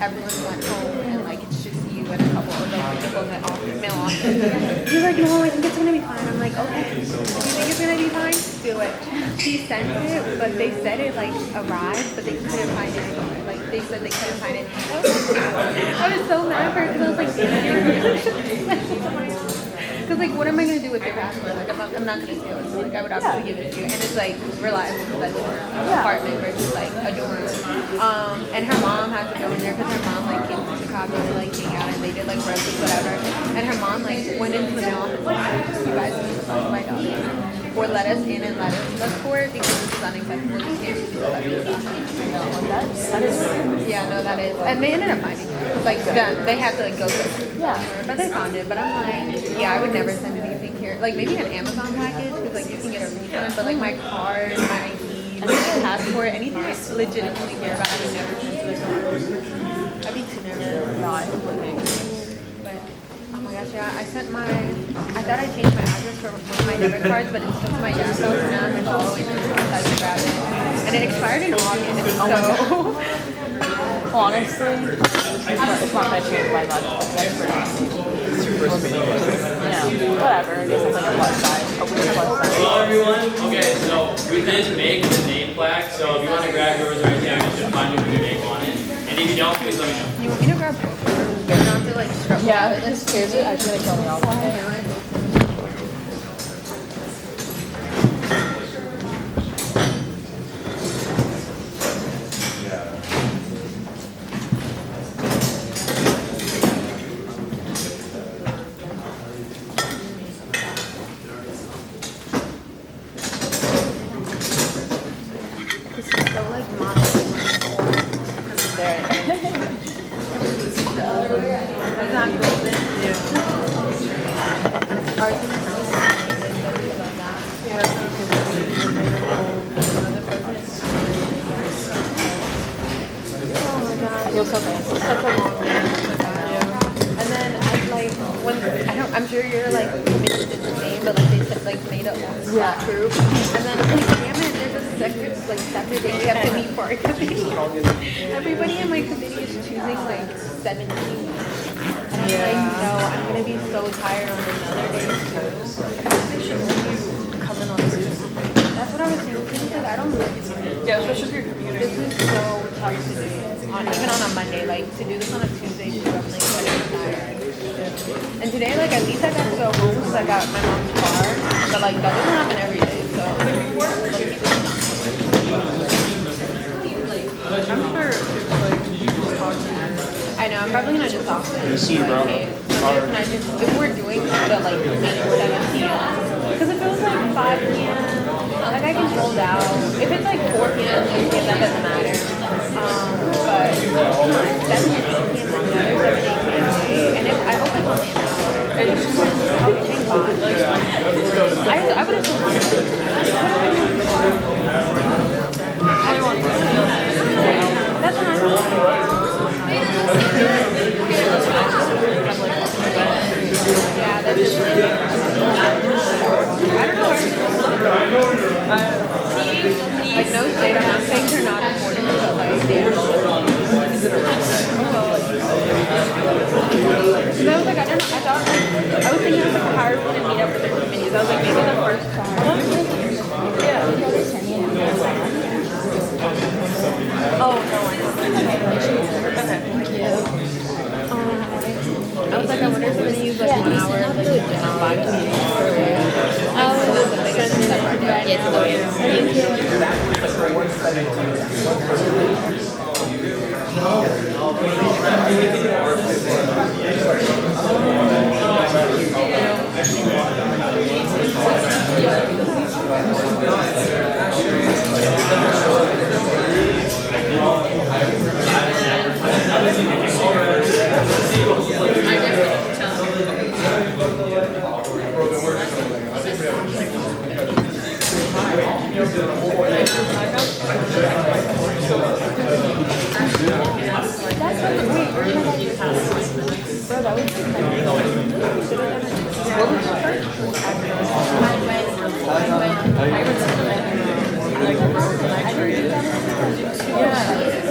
everyone went home and like it's just you and a couple of like people in the male office. He's like, no, I think it's gonna be fine. I'm like, okay, if you think it's gonna be fine, do it. He sent it, but they said it like arrived, but they couldn't find it anywhere. Like they said they couldn't find it. I was so mad for it because I was like, because like, what am I gonna do with your password? Like, I'm not gonna steal it. So like, I would obviously give it to you, and it's like reliable because I live in an apartment versus like a dorm. And her mom had to go in there because her mom like came to Chicago to like hang out, and they did like roasts, whatever. And her mom like went into the mail office like, you guys need to talk to my daughter, or let us in and let us look for it because this is unacceptable. You can't just do that. That is weird. Yeah, no, that is. And they ended up finding it. Like, they had to like go through it. Yeah. But they found it. But I'm like, yeah, I would never send anything here. Like, maybe an Amazon package because like you can get a refund. But like my card, my ID, my passport, anything I legitimately care about, I would never send to the store. I'd be too nervous. Not But oh my gosh, yeah, I thought I changed my address for one of my debit cards, but it's still to my dad's house, and now I'm in following the process to grab it. And it expired in August, so. honestly, it's not gonna change my much. That's pretty easy. Whatever. I guess it's like a plus size, a weird plus size. Hello everyone. Okay, so we did make the name plaque, so if you want to grab yours right now, you should find your name on it. And if you don't, please let me know. You want me to grab both? Get not to like scrub. Yeah, this scares it. Actually, gonna kill me off. Feels so nice. It's such a long day. And then I like when I'm sure you're like committed to the name, but like they said like made up group. And then I'm like, damn it, there's a separate day we have to meet for our committee. Everybody in my committee is choosing like 17. And I'm like, no, I'm gonna be so tired on another day too. Coming on this. That's what I was thinking because I don't really. Yeah, especially if you're community. This is so tough to do. Even on a Monday, like to do this on a Tuesday too, I'm like so tired. And today, like at least I got to go home because I got my mom's car, but like that doesn't happen every day. So I'm sure it's like you just talk to her. I know I'm probably gonna just talk to them. See you, bro. Hey, if we're doing the like 8 to 7 p.m. because if it was like 5 p.m. like I can hold out. If it's like 4 p.m. 3 p.m. that doesn't matter. But 7 p.m. And if I hope it's only an hour. And it's just like, thank God. I would have told you. That's fine. Yeah, that's just I don't know. Like no shade, I'm not saying they're not important, but like they are. Because I was like, I don't know, I thought like, I was thinking like how are we gonna meet up with the committees? I was like, maybe the first time. Yeah. Oh no, I know. Okay. I was like, I wonder if we're gonna use like 1 hour of like on 5 minutes.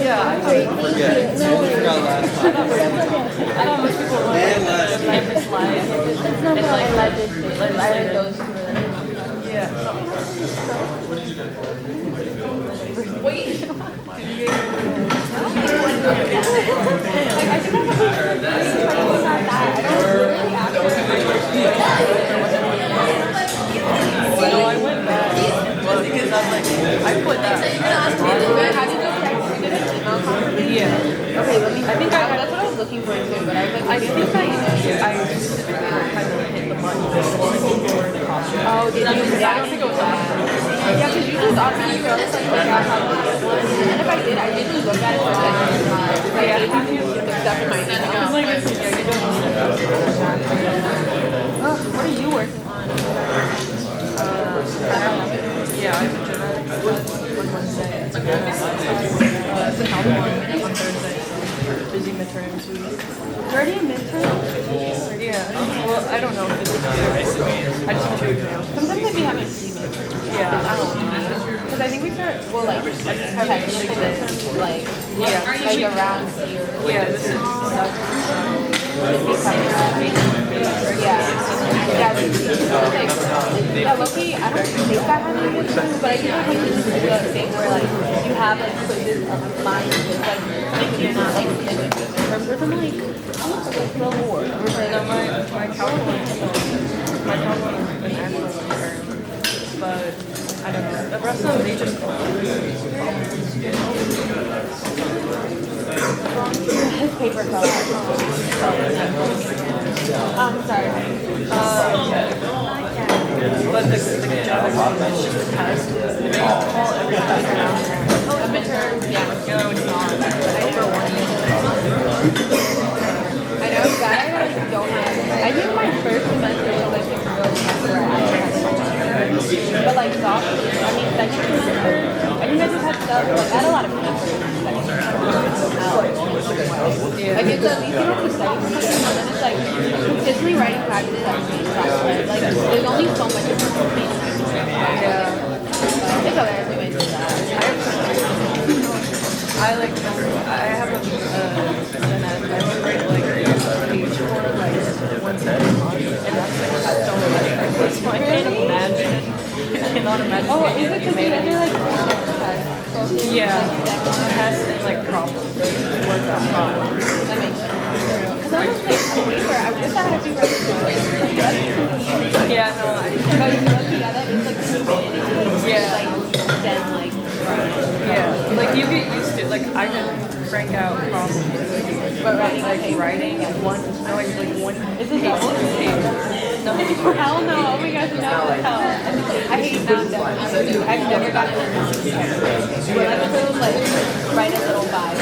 Yeah, I thought most people would like this life. It's like legislative. Yeah. No, I went back because I'm like, I put that. Yeah. Okay, let me. I think that's what I was looking for too, but I was like, I think I specifically kind of hit the button. oh, did you? I don't think it was that. Yeah, because you just automatically always like look at how to get one, and if I did, I usually look at it for like stuff in my email. Like, yeah, you don't need it. What are you working on? Yeah, I have a genetics on Wednesday. It's a health one on Thursday. Busy midterms week. Already a midterm? Yeah. Well, I don't know if it's I just have 2 exams. Sometimes I be having midterms. Yeah. I don't know. Because I think we start, well, like technically midterms, like around here. Yeah, this is Yeah, Loki, I don't think I have any midterms, but I usually like to do the thing where like you have like quizzes of mine with like maybe you're not like midterms or something like the war. no, my calc one is an actual term. But I don't know. The rest of them they just His paper fell out. Sorry. but the genetics one is just a test. They call everything around there. Oh, a midterm, yeah. No, it's not. Over 1 year. I know that I like don't have. I think my first semester was like the real semester I had. But like sophomore, I mean second semester, I think I just had stuff like I had a lot of papers. Like it's at least you don't have to study for something, and then it's like consistently writing practice at the same time. Like there's only so much information. Yeah. It's okay, we might do that. I have a genetic, I write like page for like once every month, and that's like so much. So I can't imagine. I cannot imagine. Oh, is it because you guys are like yeah, tests and like problems, work on problems. that makes sense. Because I was like, on paper, I wish I had a few records. Yeah, no, I. But you look together, it's like humidity. Yeah. Like then like. Yeah, like you get used to, like I can crank out problems, But writing like writing and one, knowing like one. Is it double? No, Hell no! Oh my gosh, no! Hell, I hate noun definitions. I've never gotten a noun definition. When I was like, write a little vibe.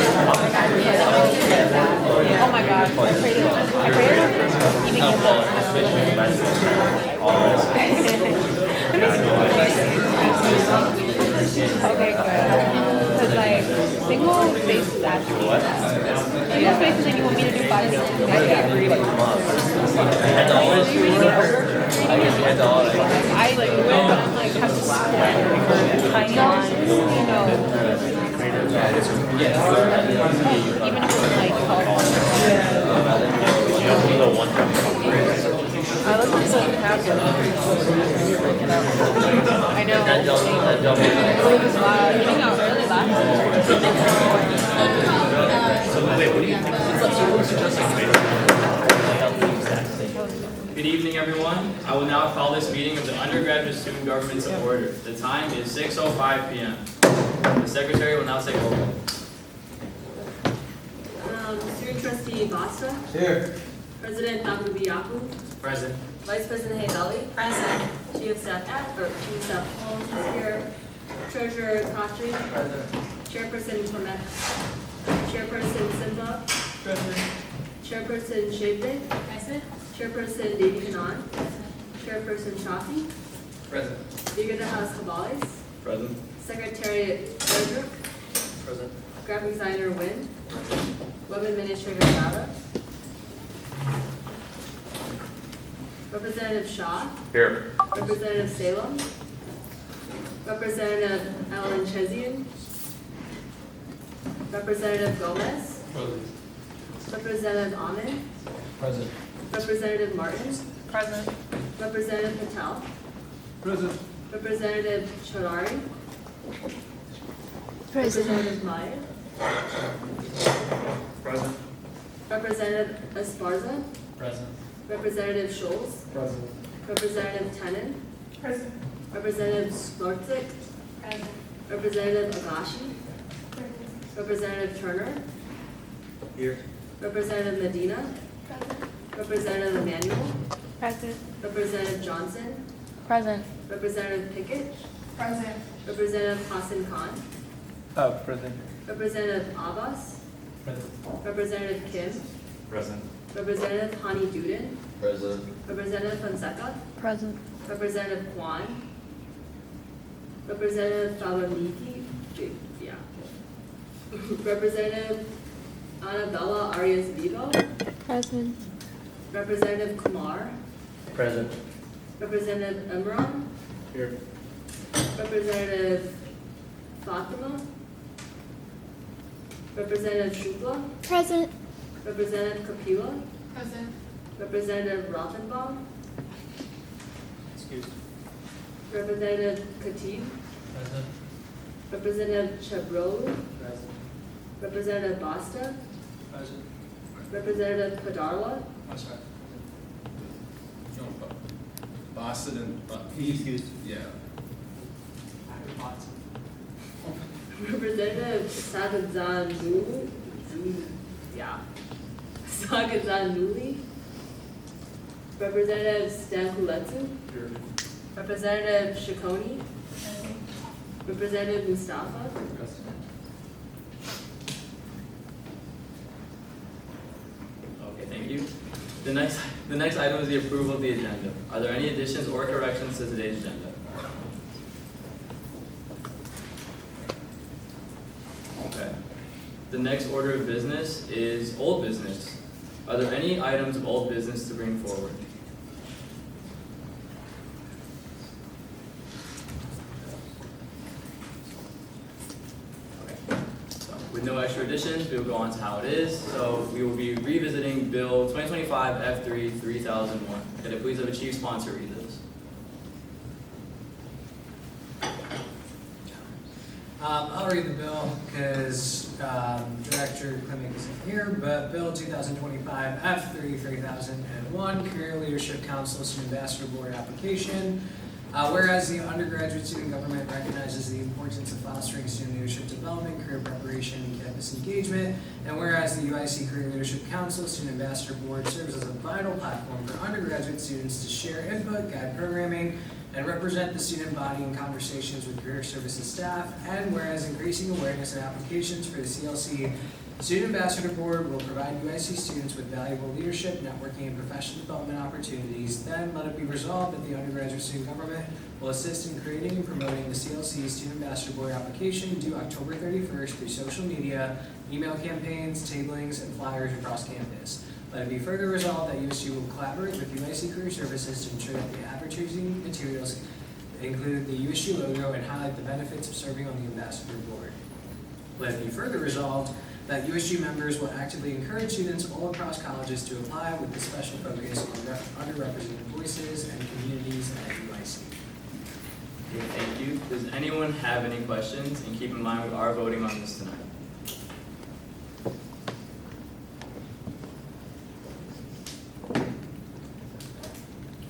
Oh my gosh, I created eating a bowl. Okay, good. Because like single spaces actually. Single spaces and you want me to do 5 minutes. I can't read it. I like do it, but I'm like have to sweat tiny lines, you know. Even if it's like I look at the tabs. I know. It was loud. You think I was really loud? Good evening, everyone. I will now call this meeting of the undergraduate student government to order. The time is 6:05 p.m. The secretary will now take over. Student trustee Basta. Here. President Nakubiyaku. Present. Vice President Haydali. Present. Chief of Staff Chief of Staff Holmes is here. Treasurer Khatri. Present. Chairperson Clement. Chairperson Simba. Present. Chairperson Shavde. Present. Chairperson Devi Kanan. Chairperson Shafi. Present. Speaker of the House Cabales. Present. Secretary Frederick. Present. Graphic designer Wynn. Web administrator Dada. Representative Shaw. Here. Representative Salem. Representative Alan Chezian. Representative Gomez. Present. Representative Ahmed, Present. Representative Martin, Present. Representative Patel, Present. Representative Chodari, Representative Meyer, Present. Representative Esparza, Present. Representative Scholes, Present. Representative Tenen, Present. Representative Skorzik, Representative Agashi, Representative Turner, Here. Representative Medina, Representative Emmanuel, Present. Representative Johnson, Present. Representative Pickett, Present. Representative Hassan Khan, Present. Representative Abbas, Present. Representative Kim, Present. Representative Hani Duden, Present. Representative Fonseca, Present. Representative Kwan, Representative Falaniki, yeah. Representative Annabella Arias Vivo, Present. Representative Kumar, Present. Representative Imran, Here. Representative Fatima, Representative Shukla, Present. Representative Kapila, Present. Representative Rothenbaum, Excuse. Representative Khatib, Present. Representative Chabrolu, Present. Representative Basta, Present. Representative Padarla, I'm sorry. No, Boston and, Excuse. yeah. Representative Sagazan Nuli, yeah. Sagazan Nuli, Representative Stankuletsu, Here. Representative Shikoni, Representative Mustafa, Okay, thank you. The next item is the approval of the agenda. Are there any additions or corrections to today's agenda? Okay. The next order of business is old business. Are there any items of old business to bring forward? Okay. So, with no extra additions, we will go on to how it is. So we will be revisiting Bill 2025 F3 3001. Could I please have a chief sponsor read this? I'll read the bill because Director Clemming isn't here, but Bill 2025 F3 3001, Career Leadership Council Student Ambassador Board application. Whereas the undergraduate student government recognizes the importance of fostering student leadership development, career preparation, and campus engagement, and whereas the UIC Career Leadership Council Student Ambassador Board serves as a vital platform for undergraduate students to share input, guide programming, and represent the student body in conversations with career services staff, and whereas increasing awareness and applications for the CLC Student Ambassador Board will provide UIC students with valuable leadership, networking, and professional development opportunities, then let it be resolved that the undergraduate student government will assist in creating and promoting the CLC Student Ambassador Board application due October 31st through social media, email campaigns, tablings, and flyers across campus. Let it be further resolved that USU will collaborate with UIC Career Services to ensure that the advertising materials include the USU logo and highlight the benefits of serving on the Ambassador Board. Let it be further resolved that USU members will actively encourage students all across colleges to apply with a special focus on underrepresented voices and communities at UIC. Okay, thank you. Does anyone have any questions? And keep in mind, we are voting on this tonight.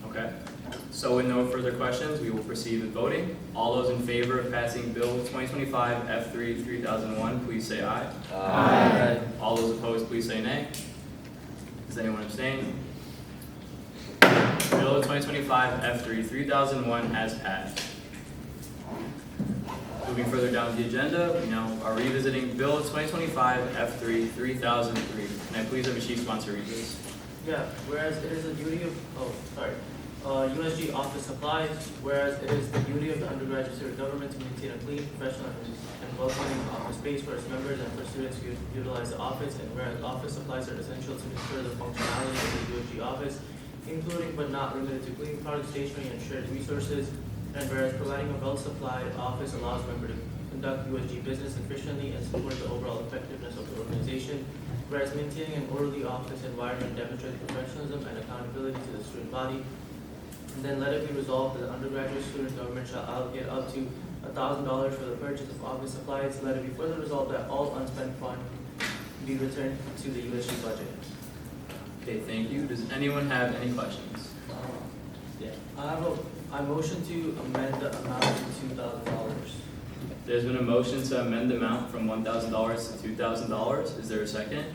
Okay, so with no further questions, we will proceed with voting. All those in favor of passing Bill 2025 F3 3001, please say aye. Aye. All those opposed, please say nay. Does anyone abstain? Bill 2025 F3 3001 has passed. Moving further down the agenda, we now are revisiting Bill 2025 F3 3003. Can I please have a chief sponsor read this? Yeah, whereas it is the duty of, USG office supplies, whereas it is the duty of the undergraduate student government to maintain a clean, professional, and welcoming office space for its members and for students who utilize the office, and whereas office supplies are essential to ensure the functionality of the USG office, including but not limited to cleaning products, stationery, and shared resources, and whereas providing a well-supplied office allows members to conduct USG business efficiently and support the overall effectiveness of the organization, whereas maintaining an orderly office environment demonstrates professionalism and accountability to the student body. And then let it be resolved that the undergraduate student government shall allocate up to $1,000 for the purchase of office supplies. Let it be further resolved that all unspent funds be returned to the USG budget. Okay, thank you. Does anyone have any questions? Yeah. I motion to amend the amount to $2,000. There's been a motion to amend the amount from $1,000 to $2,000. Is there a second?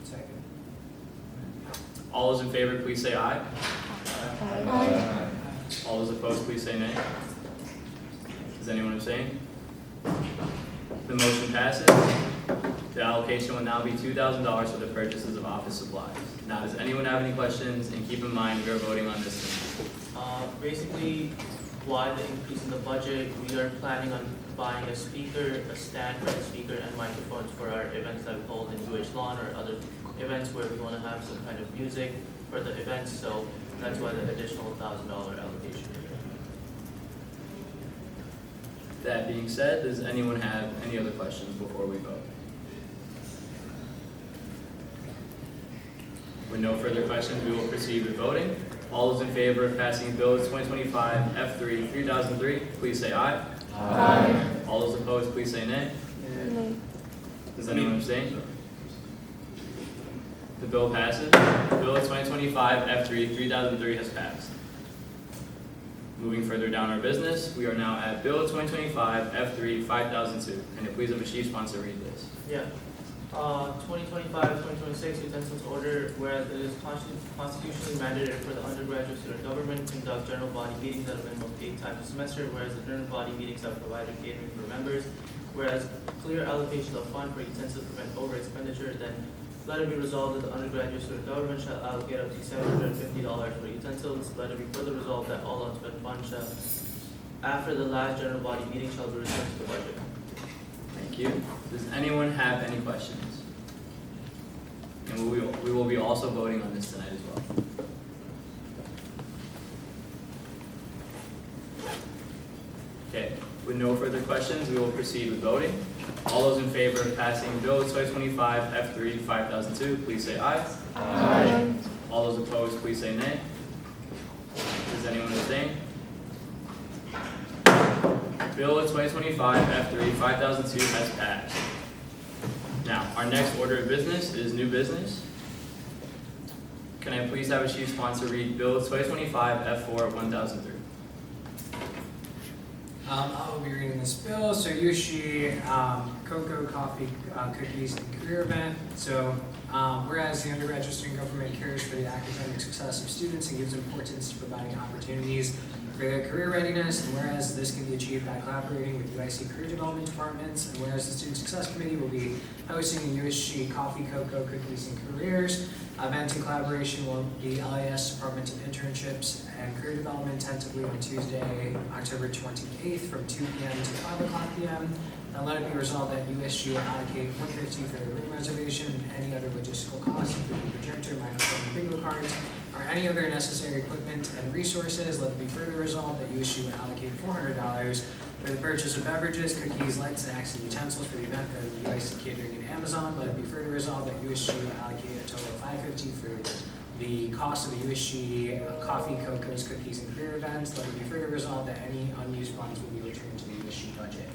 Second. All those in favor, please say aye. Aye. All those opposed, please say nay. Does anyone abstain? The motion passes. The allocation will now be $2,000 for the purchases of office supplies. Now, does anyone have any questions? And keep in mind, we are voting on this tonight. Basically, why the increase in the budget, we are planning on buying a speaker, a stand for the speaker and microphones for our events that we hold in UH Lawn or other events where we want to have some kind of music for the events, so that's why the additional $1,000 allocation. That being said, does anyone have any other questions before we vote? With no further questions, we will proceed with voting. All those in favor of passing Bill 2025 F3 3003, please say aye. Aye. All those opposed, please say nay. Nay. Does anyone abstain? The bill passes. Bill 2025 F3 3003 has passed. Moving further down our business, we are now at Bill 2025 F3 5002. Can you please have a chief sponsor read this? Yeah. 2025-2026 utensils order, whereas it is constitutionally mandated for the undergraduate student government to conduct general body meetings at a minimum of 8 times a semester, whereas the general body meetings have provided catering for members, whereas clear allocation of fund for utensils prevent over expenditure, then let it be resolved that the undergraduate student government shall allocate up to $750 for utensils. Let it be further resolved that all unspent funds shall, after the last general body meeting, shall be returned to the budget. Thank you. Does anyone have any questions? And we will be also voting on this tonight as well. Okay, with no further questions, we will proceed with voting. All those in favor of passing Bill 2025 F3 5002, please say aye. Aye. All those opposed, please say nay. Does anyone abstain? Bill 2025 F3 5002 has passed. Now, our next order of business is new business. Can I please have a chief sponsor read Bill 2025 F4 1003? I will be reading this bill. So USG cocoa, coffee, cookies, and career event. So whereas the undergraduate student government cares for the academic success of students and gives importance to providing opportunities for their career readiness, and whereas this can be achieved by collaborating with UIC career development departments, and whereas the Student Success Committee will be hosting a USG Coffee, Cocoa, Cookies, and Careers event in collaboration with the LAS Department of Internships and Career Development tentatively on Tuesday, October 28th from 2 p.m. to 5 o'clock p.m. And let it be resolved that USG will allocate $150 for the room reservation and any other logistical costs, including projector, microphone, and bingo cards, or any other necessary equipment and resources. Let it be further resolved that USG will allocate $400 for the purchase of beverages, cookies, light snacks, and utensils for the event of UIC Catering and Amazon. Let it be further resolved that USG will allocate a total of $550 for the cost of the USG coffee, cocos, cookies, and career events. Let it be further resolved that any unused funds will be returned to the USG budget.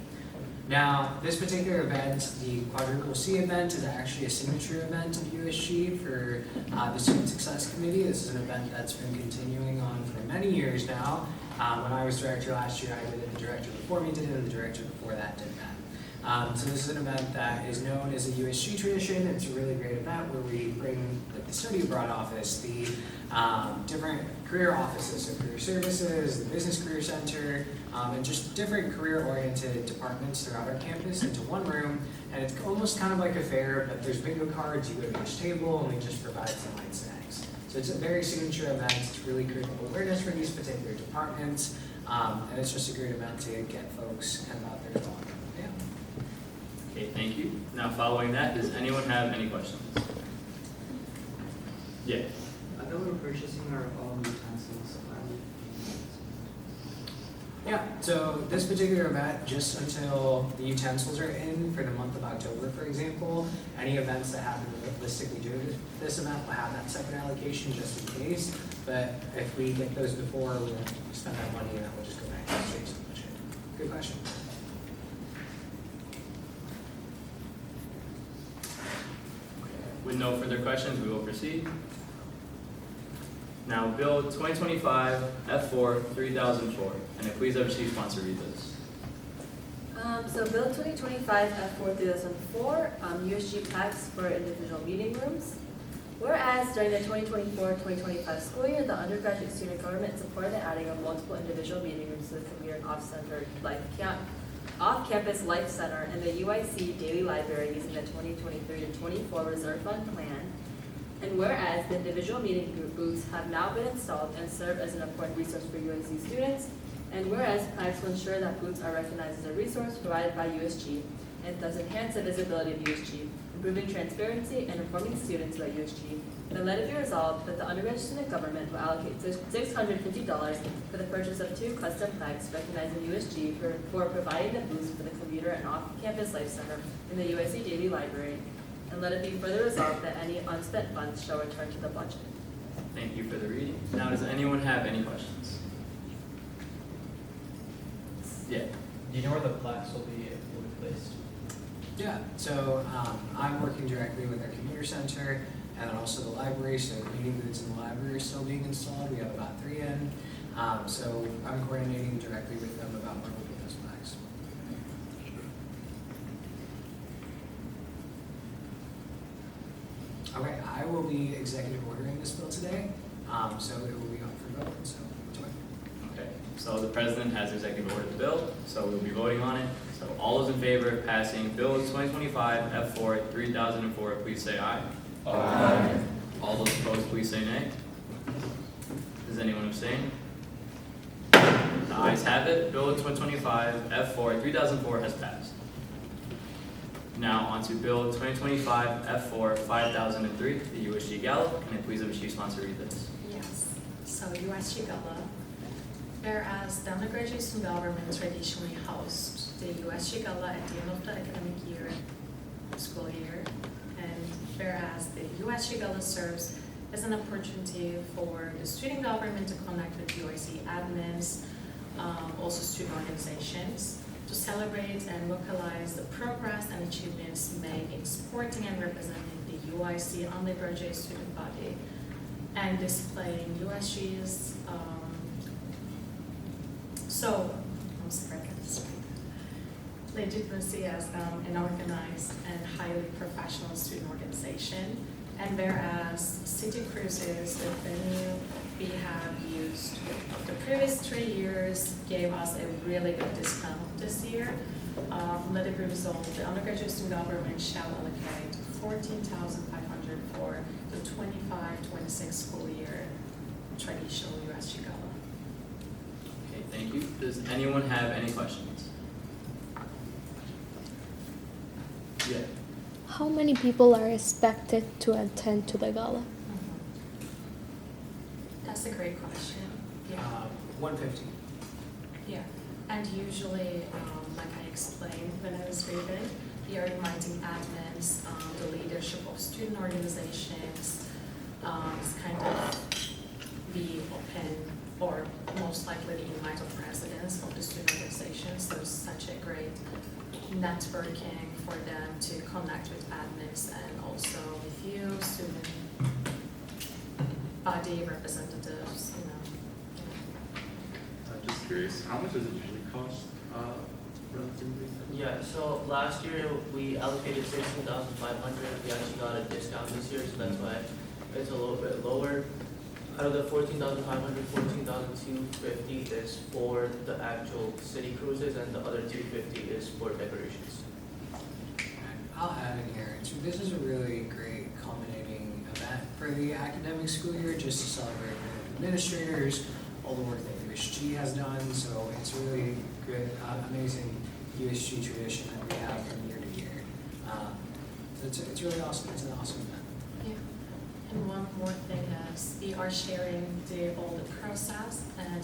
Now, this particular event, the Quadruple C event, is actually a signature event of USG for the Student Success Committee. This is an event that's been continuing on for many years now. When I was director last year, I did it, the director before me did it, and the director before that did that. So this is an event that is known as a USG tradition. It's a really great event where we bring the study abroad office, the different career offices, so career services, the business career center, and just different career-oriented departments throughout our campus into one room. And it's almost kind of like a fair, but there's bingo cards, you go to each table, and we just provide some light snacks. So it's a very signature event. It's really creating awareness for these particular departments, and it's just a great event to get folks kind of out there talking. Yeah. Okay, thank you. Now, following that, does anyone have any questions? Yeah. I thought we were purchasing our own utensils. Yeah, so this particular event, just until the utensils are in for the month of October, for example, any events that happen realistically during this event will have that separate allocation just in case. But if we get those before, we won't spend that money and then we'll just go back to the state's budget. Good question. With no further questions, we will proceed. Now, Bill 2025 F4 3004, and if please have a chief sponsor read this. So Bill 2025 F4 3004, USG tax for individual meeting rooms. Whereas during the 2024-2025 school year, the undergraduate student government supported the adding of multiple individual meeting rooms to the commuter and off-campus life center and the UIC daily library using the 2023-24 reserve fund plan. And whereas the individual meeting group booths have now been installed and serve as an important resource for UNC students, and whereas plans will ensure that booths are recognized as a resource provided by USG and thus enhance the visibility of USG, improving transparency and informing students about USG, then let it be resolved that the undergraduate student government will allocate $650 for the purchase of 2 custom plaques recognizing USG for providing the booths for the commuter and off-campus life center in the UIC daily library, and let it be further resolved that any unspent funds shall return to the budget. Thank you for the reading. Now, does anyone have any questions? Yeah. Do you know where the plaques will be placed? Yeah, so I'm working directly with our commuter center and then also the library, so the meeting booths in the library are still being installed. We have about 3 in. So I'm coordinating directly with them about where we'll put those flags. Okay, I will be executive ordering this bill today, so it will be up for vote, so enjoy. Okay, so the president has executive ordered the bill, so we'll be voting on it. So all those in favor of passing Bill 2025 F4 3004, please say aye. Aye. All those opposed, please say nay. Does anyone abstain? The ayes have it. Bill 2025 F4 3004 has passed. Now on to Bill 2025 F4 5003, the USG Gala. Can I please have a chief sponsor read this? Yes, so USG Gala. Whereas the undergraduate student government traditionally hosts the USG Gala at the end of the academic year, school year, and whereas the USG Gala serves as an opportunity for the student government to connect with UIC admins, also student organizations, to celebrate and localize the progress and achievements made in supporting and representing the UIC undergraduate student body, and displaying USG's legitimacy as an organized and highly professional student organization. And whereas City Cruises, the venue we have used the previous 3 years, gave us a really good discount this year, let it be resolved, the undergraduate student government shall allocate $14,500 for the 25-26 school year traditional USG Gala. Okay, thank you. Does anyone have any questions? Yeah. How many people are expected to attend to the gala? That's a great question. Yeah. 150. Yeah, and usually, like I explained when I was reading, we are inviting admins, the leadership of student organizations, kind of be open, or most likely the invite of presidents of the student organizations. So it's such a great networking for them to connect with admins and also with you, student body representatives, you know. I'm just curious, how much does it usually cost, relatively? Yeah, so last year we allocated $16,500. We actually got a discount this year, so that's why it's a little bit lower. Out of the $14,500, $14,250 is for the actual city cruises, and the other $250 is for decorations. I'll add in here, this is a really great culminating event for the academic school year, just to celebrate with administrators, all the work that USG has done, so it's really good, amazing USG tradition that we have from year to year. So it's really awesome, it's an awesome event. Yeah. And one more thing is we are sharing all the process, and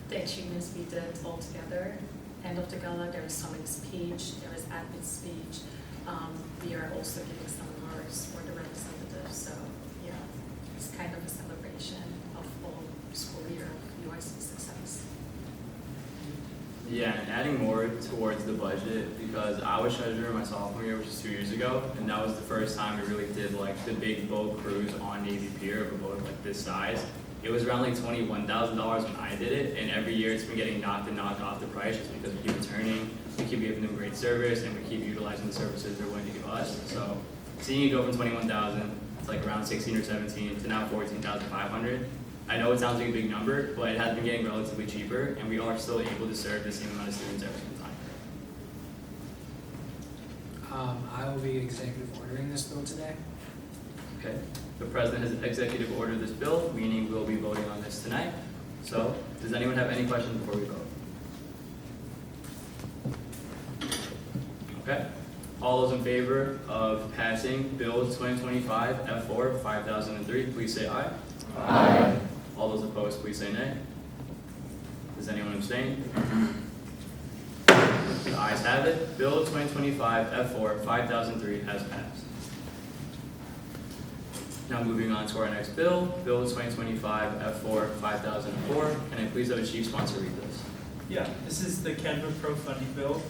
the achievements we did all together. End of the gala, there was Summit's speech, there was Admit's speech. We are also giving some awards for the representatives, so yeah, it's kind of a celebration of all school year of UIC success. Yeah, and adding more towards the budget, because I was treasurer my sophomore year, which is 2 years ago, and that was the first time we really did like the big boat cruise on Navy Pier of a boat like this size. It was around like $21,000 when I did it, and every year it's been getting knocked off the price just because we keep returning, we keep giving them great service, and we keep utilizing the services they're willing to give us. So seeing it go from 21,000 to like around 16 or 17 to now 14,500. I know it sounds like a big number, but it has been getting relatively cheaper, and we are still able to serve the same amount of students every single time. I will be executive ordering this bill today. Okay. The president has executive ordered this bill, meaning we'll be voting on this tonight. So, does anyone have any questions before we vote? Okay. All those in favor of passing Bill 2025 F4 5003, please say aye. Aye. All those opposed, please say nay. Does anyone abstain? The ayes have it. Bill 2025 F4 5003 has passed. Now moving on to our next bill, Bill 2025 F4 5004. Can I please have a chief sponsor read this? Yeah, this is the Canva Pro funding bill.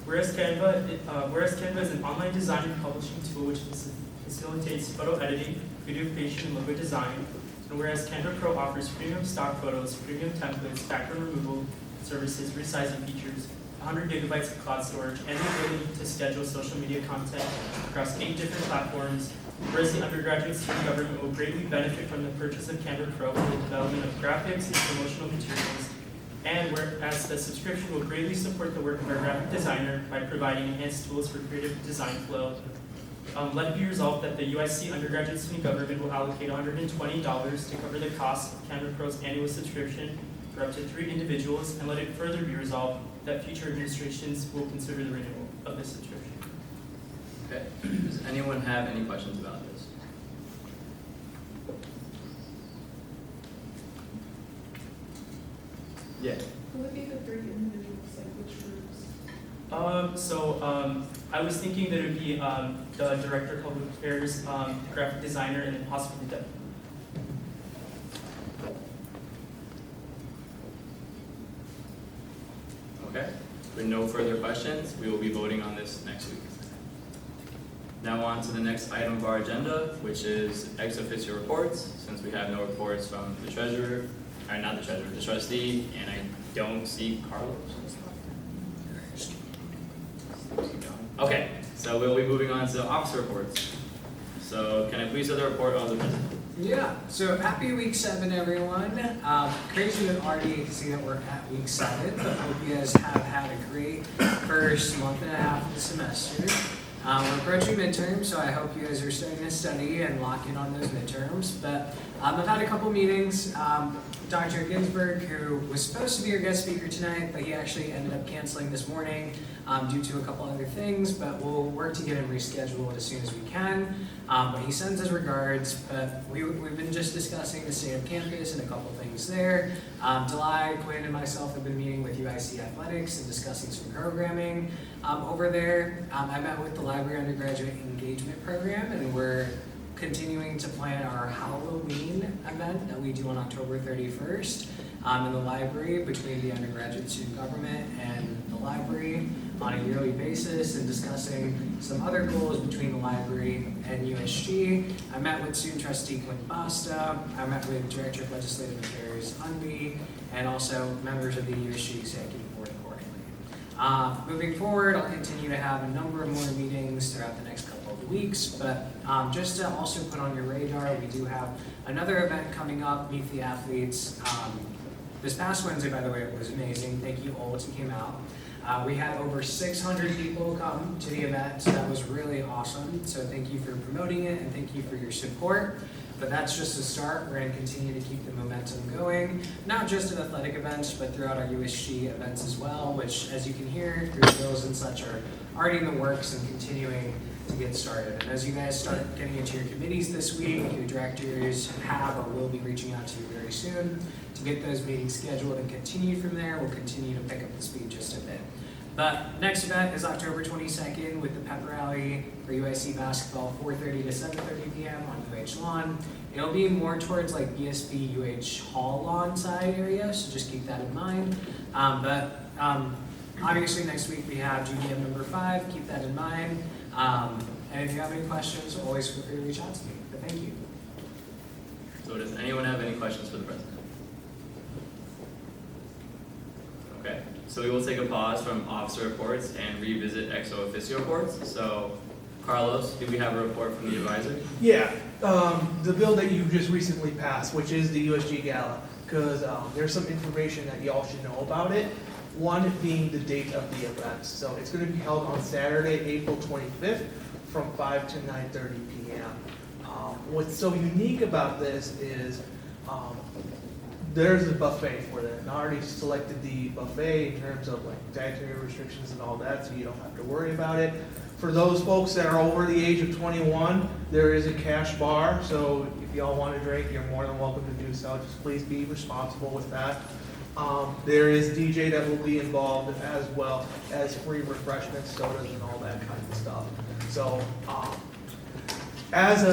Whereas Canva is an online design and publishing tool which facilitates photo editing, video creation, and logo design. And whereas Canva Pro offers premium stock photos, premium templates, background removal services, resizing features, 100 gigabytes of cloud storage, and the ability to schedule social media content across 8 different platforms. Whereas the undergraduate student government will greatly benefit from the purchase of Canva Pro for the development of graphics and promotional materials. And whereas the subscription will greatly support the work of our graphic designer by providing enhanced tools for creative design flow. Let it be resolved that the UIC undergraduate student government will allocate $120 to cover the cost of Canva Pro's annual subscription for up to 3 individuals, and let it further be resolved that future administrations will consider the renewal of this subscription. Okay. Does anyone have any questions about this? Yeah. Who would be the 3 individuals, like which groups? I was thinking that it would be the director of public affairs, graphic designer, and then possibly the Okay. With no further questions, we will be voting on this next week. Now on to the next item of our agenda, which is ex officio reports. Since we have no reports from the treasurer, or not the treasurer, the trustee, and I don't see Carlos. Okay, so we'll be moving on to officer reports. So can I please have the report of the president? Yeah, so happy week 7, everyone. Crazy to already see that we're at week 7, but hope you guys have had a great first month and a half of the semester. We're approaching midterms, so I hope you guys are starting to study and lock in on those midterms. But I've had a couple meetings. Dr. Ginsburg, who was supposed to be our guest speaker tonight, but he actually ended up canceling this morning due to a couple other things, but we'll work to get him rescheduled as soon as we can. But he sends his regards, but we've been just discussing the state of campus and a couple things there. July, Quinn and myself have been meeting with UIC Athletics and discussing some programming over there. I met with the Library Undergraduate Engagement Program, and we're continuing to plan our Halloween event that we do on October 31st in the library between the undergraduate student government and the library on a yearly basis, and discussing some other goals between the library and USG. I met with student trustee Quinn Basta. I met with Director of Legislative Affairs Unby, and also members of the USG Executive Board accordingly. Moving forward, I'll continue to have a number of more meetings throughout the next couple of weeks, but just to also put on your radar, we do have another event coming up, Meet the Athletes. This past Wednesday, by the way, it was amazing. Thank you all who came out. We had over 600 people come to the event, so that was really awesome. So thank you for promoting it, and thank you for your support. But that's just a start. We're going to continue to keep the momentum going, not just at athletic events, but throughout our USG events as well, which, as you can hear through the bills and such, are already in the works and continuing to get started. And as you guys start getting into your committees this week, your directors have or will be reaching out to you very soon to get those meetings scheduled and continue from there. We'll continue to pick up the speed just a bit. But next event is October 22nd with the pep rally for UIC basketball, 4:30 to 7:30 p.m. on UH lawn. It'll be more towards like BSB UH Hall lawn side area, so just keep that in mind. Obviously next week we have GDM number 5, keep that in mind. And if you have any questions, always feel free to reach out to me. But thank you. So does anyone have any questions for the president? Okay, so we will take a pause from officer reports and revisit ex officio reports. So, Carlos, do we have a report from the advisor? Yeah, the bill that you just recently passed, which is the USG Gala, because there's some information that y'all should know about it. One being the date of the event. So it's going to be held on Saturday, April 25th from 5 to 9:30 p.m. What's so unique about this is there's a buffet for that. And I already selected the buffet in terms of like dietary restrictions and all that, so you don't have to worry about it. For those folks that are over the age of 21, there is a cash bar, so if y'all want to drink, you're more than welcome to do so. Just please be responsible with that. There is DJ that will be involved, as well as free refreshments, sodas, and all that kind of stuff. So, as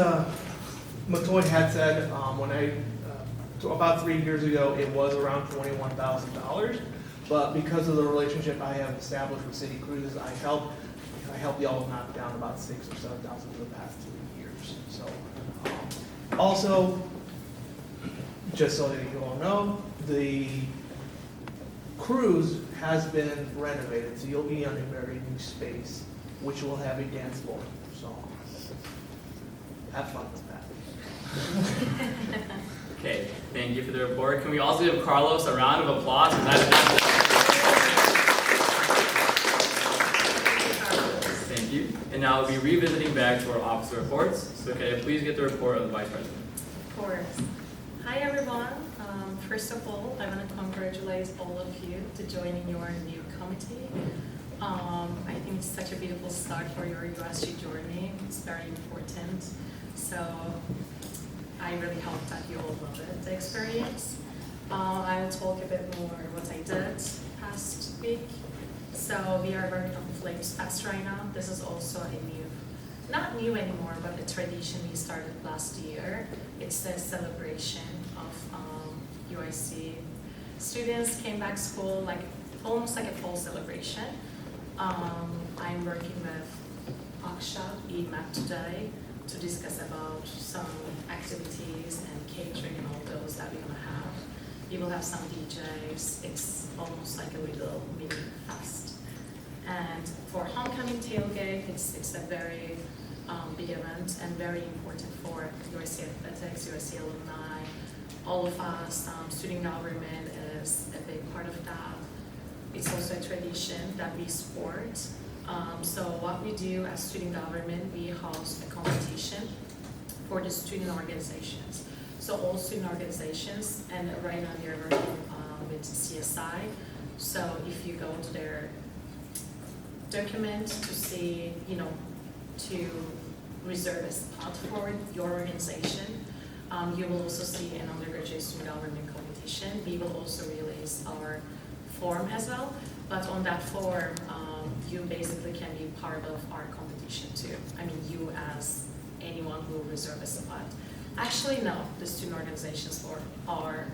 Matoy had said, when about 3 years ago, it was around $21,000. But because of the relationship I have established with City Cruises, I help y'all knock down about $6,000 or $7,000 for the past 3 years. So, also, just so that you all know, the cruise has been renovated, so you'll be on a very new space, which will have a dance floor. So, have fun with that. Okay, thank you for the report. Can we also give Carlos a round of applause? Thank you. And now we'll be revisiting back to our officer reports. So can I please get the report of the Vice President? Of course. Hi, everyone. First of all, I want to congratulate all of you to joining your new committee. I think it's such a beautiful start for your USG journey. It's very important. So I really hope that you all love it, the experience. I will talk a bit more what I did past week. So we are working on Flames Fest right now. This is also a new, not new anymore, but a tradition we started last year. It's the celebration of UIC students came back school, like almost like a fall celebration. I'm working with Akshat, EMAP today to discuss about some activities and catering and all those that we're gonna have. We will have some DJs. It's almost like a little mini fest. And for homecoming tailgate, it's a very big event and very important for UIC athletics, UIC alumni, all of us. Student government is a big part of that. It's also a tradition that we support. So what we do as student government, we host a competition for the student organizations. So all student organizations, and right now we are working with CSI. So if you go to their document to see, to reserve a spot for your organization, you will also see an undergraduate student government competition. We will also release our form as well, but on that form, you basically can be part of our competition too. I mean, you as anyone who will reserve a spot. Actually, no, the student organizations for our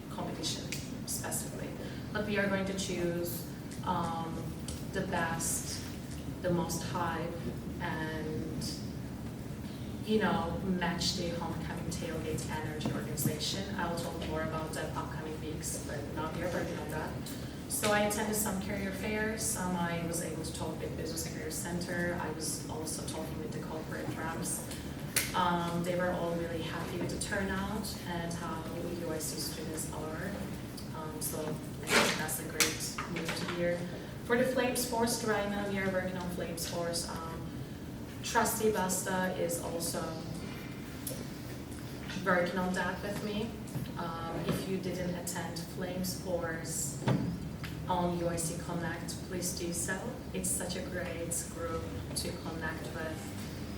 competition specifically. But we are going to choose the best, the most hype, and match the homecoming tailgate energy organization. I will talk more about that upcoming weeks, but now we are working on that. So I attended some career fairs. I was able to talk with Business Career Center. I was also talking with the corporate reps. They were all really happy with the turnout and how UIC students are. So I think that's a great move to hear. For the Flames Force, right now we are working on Flames Force. Trustee Basta is also working on that with me. If you didn't attend Flame Sports on UIC Connect, please do so. It's such a great group to connect with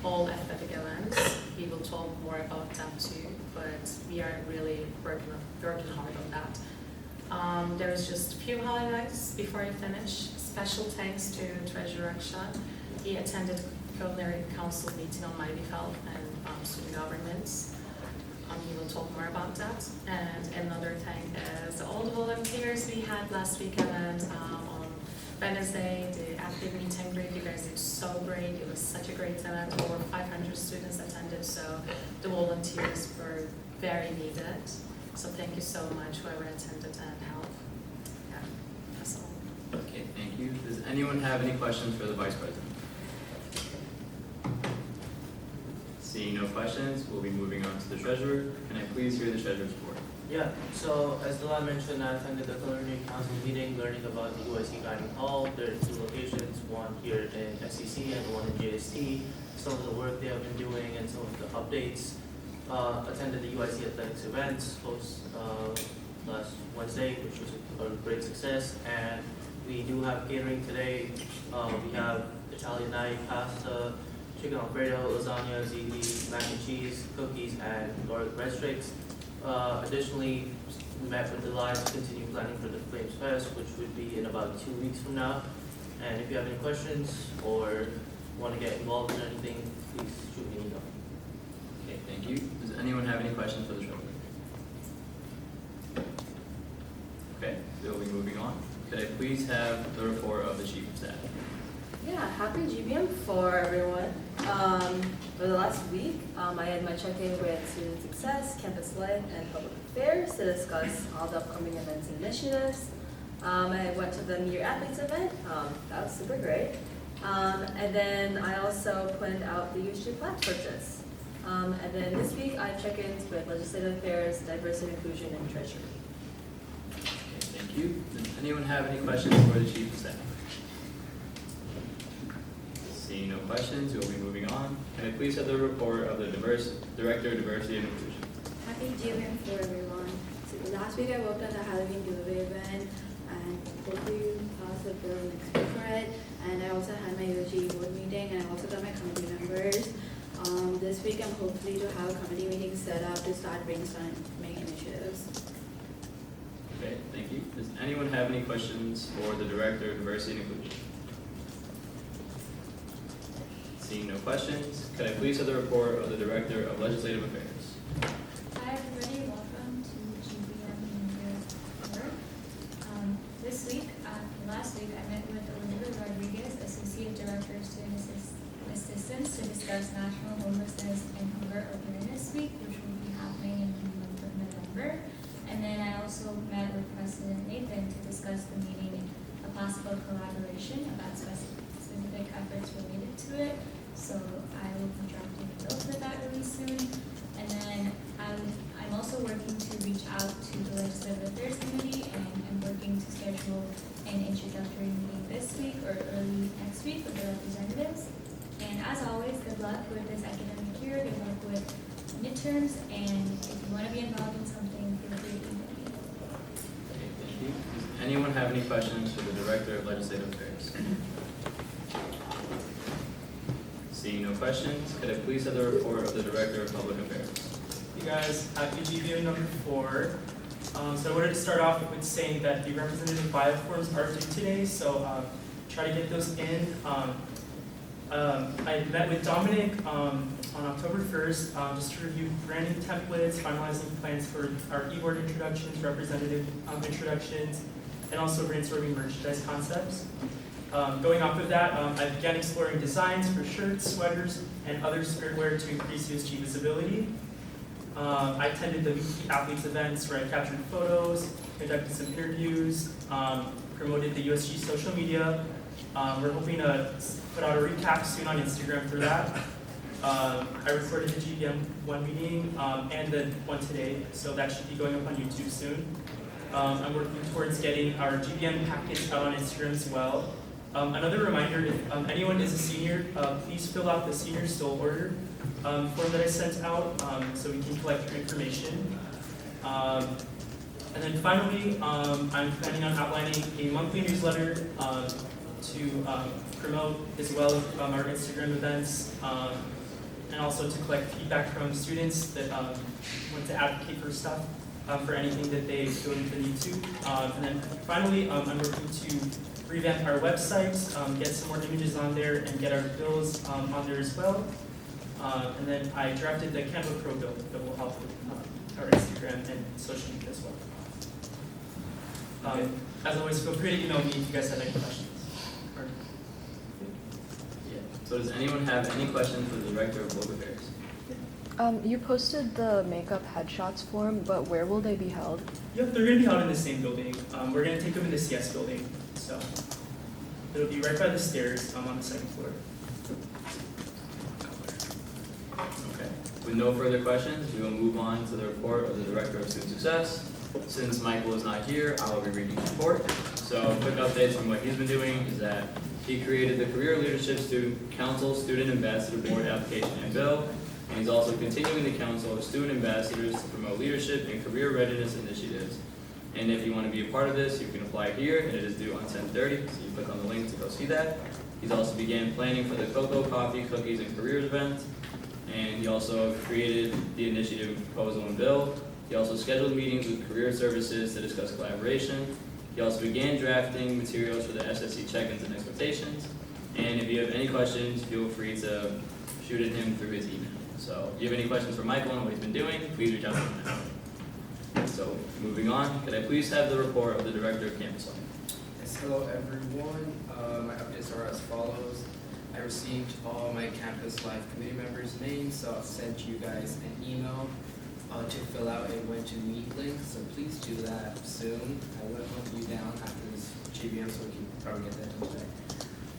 all athletic events. We will talk more about that too, but we are really working hard on that. There's just a few highlights before I finish. Special thanks to Treasurer Aksha. He attended Culinary Council meeting on my behalf and student governments. He will talk more about that. And another thing is all the volunteers we had last weekend on Wednesday, the athlete meet and greet. You guys did so great. It was such a great event. Over 500 students attended, so the volunteers were very needed. So thank you so much, whoever attended and helped. Yeah, that's all. Okay, thank you. Does anyone have any questions for the Vice President? Seeing no questions, we'll be moving on to the Treasurer. Can I please hear the Treasurer's report? Yeah, so as Dylan mentioned, I attended the Culinary Council meeting learning about the UIC Dining Hall. There are two locations, one here in SCC and one in JST. Some of the work they have been doing and some of the updates. Attended the UIC Athletics events last Wednesday, which was a great success. And we do have catering today. We have Italian night, pasta, chicken alfredo, lasagna, ziti, mac and cheese, cookies, and garlic bread sticks. Additionally, we met with the Lions to continue planning for the Flames Fest, which would be in about 2 weeks from now. And if you have any questions or want to get involved in anything, please shoot me an email. Okay, thank you. Does anyone have any questions for the Treasurer? Okay, we'll be moving on. Could I please have the report of the Chief of Staff? Yeah, happy GBM for everyone. For the last week, I had my check-in with student success, campus life, and public affairs to discuss all the upcoming events and initiatives. I went to the Meet Your Athletes event. That was super great. And then I also planned out the USG plaque purchase. And then this week, I check-ins with legislative affairs, diversity, inclusion, and treasury. Okay, thank you. Does anyone have any questions for the Chief of Staff? Seeing no questions, we'll be moving on. Can I please have the report of the Director of Diversity and Inclusion? Happy GM for everyone. So last week I worked on the Halloween giveaway event and hopefully you pass the bill next week for it. And I also had my USG board meeting and I also got my committee members. This week I'm hopefully to have a committee meeting set up to start brainstorming initiatives. Okay, thank you. Does anyone have any questions for the Director of Diversity and Inclusion? Seeing no questions, could I please have the report of the Director of Legislative Affairs? Hi everybody, welcome to GBM Media. This week, last week, I met with Elizabeth Rodriguez, Associate Director of Student Assistance, to discuss National Homelessness and Hunger Awareness Week, which will be happening in the month of November. And then I also met with President Nathan to discuss the meeting, a possible collaboration about specific efforts related to it. So I will be drafting a bill for that really soon. And then I'm also working to reach out to the Legislative Affairs Committee, and I'm working to schedule an introductory meeting this week or early next week with the representatives. And as always, good luck with this academic year, good luck with midterms, and if you want to be involved in something, feel free to email me. Okay, thank you. Does anyone have any questions for the Director of Legislative Affairs? Seeing no questions, could I please have the report of the Director of Public Affairs? You guys, happy GBO number 4. So I wanted to start off with saying that the representative bioforms are due today, so try to get those in. I met with Dominic on October 1st just to review branding templates, finalizing plans for our e-board introductions, representative introductions, and also brainstorming merchandise concepts. Going off of that, I began exploring designs for shirts, sweaters, and other spirit wear to increase USG visibility. I attended the weekly athletes events where I captured photos, conducted some interviews, promoted the USG social media. We're hoping to put out a recap soon on Instagram for that. I recorded the GBM 1 meeting and the one today, so that should be going up on YouTube soon. I'm working towards getting our GBM package out on Instagram as well. Another reminder, if anyone is a senior, please fill out the senior still order form that I sent out so we can collect your information. And then finally, I'm planning on outlining a monthly newsletter to promote as well as our Instagram events, and also to collect feedback from students that want to advocate for stuff, for anything that they feel the need to. And then finally, I'm working to revamp our website, get some more images on there, and get our bills on there as well. And then I drafted the Canva Pro bill that will help with our Instagram and social media as well. As always, feel free to email me if you guys have any questions. Yeah. So does anyone have any questions for the Director of Public Affairs? You posted the makeup headshots form, but where will they be held? Yep, they're going to be held in the same building. We're going to take them in the CS building. So it'll be right by the stairs on the second floor. Okay. With no further questions, we will move on to the report of the Director of Student Success. Since Michael is not here, I will be reading his report. So quick updates from what he's been doing is that he created the Career Leadership Student Council Student Ambassador Board application and bill, and he's also continuing the Council of Student Ambassadors to promote leadership and career readiness initiatives. And if you want to be a part of this, you can apply here, and it is due on 10/30, so you click on the link to go see that. He's also began planning for the Cocoa, Coffee, Cookies, and Careers event, and he also created the initiative proposal and bill. He also scheduled meetings with career services to discuss collaboration. He also began drafting materials for the SSC check-ins and expectations. And if you have any questions, feel free to shoot at him through his email. So if you have any questions for Michael on what he's been doing, please reach out to him now. So moving on, could I please have the report of the Director of Campus Life? Yes, hello everyone. My updates are as follows. I received all my Campus Life committee members' names, so I'll send you guys an email to fill out a when to meet link, so please do that soon. I will hunt you down after this GBM, so we can probably get that done today.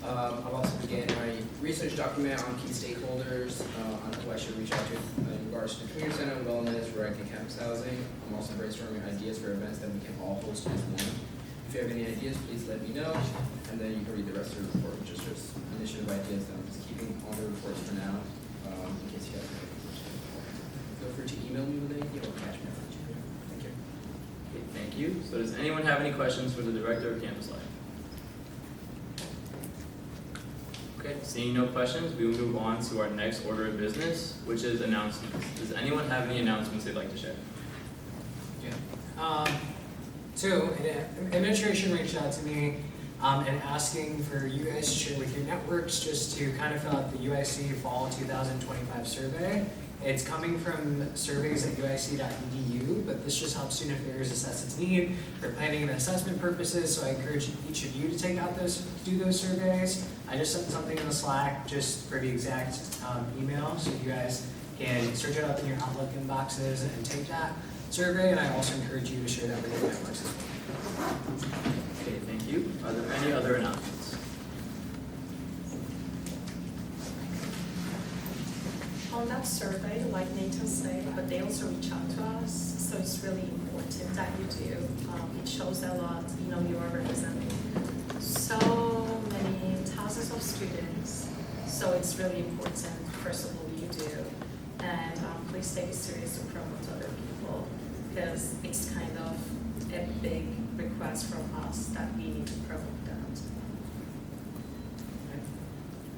I'll also begin my research document on key stakeholders on who I should reach out to in regards to community center, wellness, rec, and campus housing. I'm also brainstorming ideas for events that we can all host as one. If you have any ideas, please let me know, and then you can read the rest of the report, which is just initiative ideas that I'm just keeping on the reports for now, in case you guys have any questions. Feel free to email me with anything or catch me on Instagram. Thank you. Okay, thank you. So does anyone have any questions for the Director of Campus Life? Okay, seeing no questions, we will move on to our next order of business, which is announcements. Does anyone have any announcements they'd like to share? Yeah. So, administration reached out to me and asking for you guys to share with your networks just to kind of fill out the UIC Fall 2025 survey. It's coming from surveys at uic.edu, but this just helps student affairs assess its need for planning and assessment purposes, so I encourage each of you to do those surveys. I just sent something in the Slack just for the exact email, so you guys can search it up in your Outlook inboxes and take that survey, and I also encourage you to share that with your networks as well. Okay, thank you. Are there any other announcements? On that survey, like Nathan said, but they also reach out to us, so it's really important that you do. It shows a lot, you are representing so many thousands of students, so it's really important, first of all, you do. And please take it serious to promote other people, because it's kind of a big request from us that we need to promote that.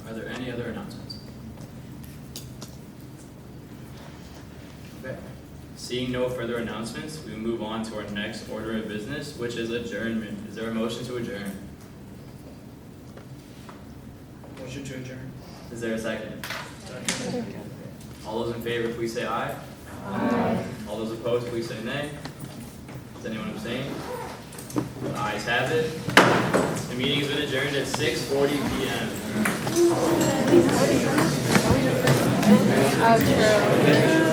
Are there any other announcements? Okay. Seeing no further announcements, we will move on to our next order of business, which is adjournment. Is there a motion to adjourn? Motion to adjourn. Is there a second? Second. All those in favor, please say aye. Aye. All those opposed, please say nay. Does anyone abstain? The ayes have it. The meeting has been adjourned at 6:40 p.m. Outro.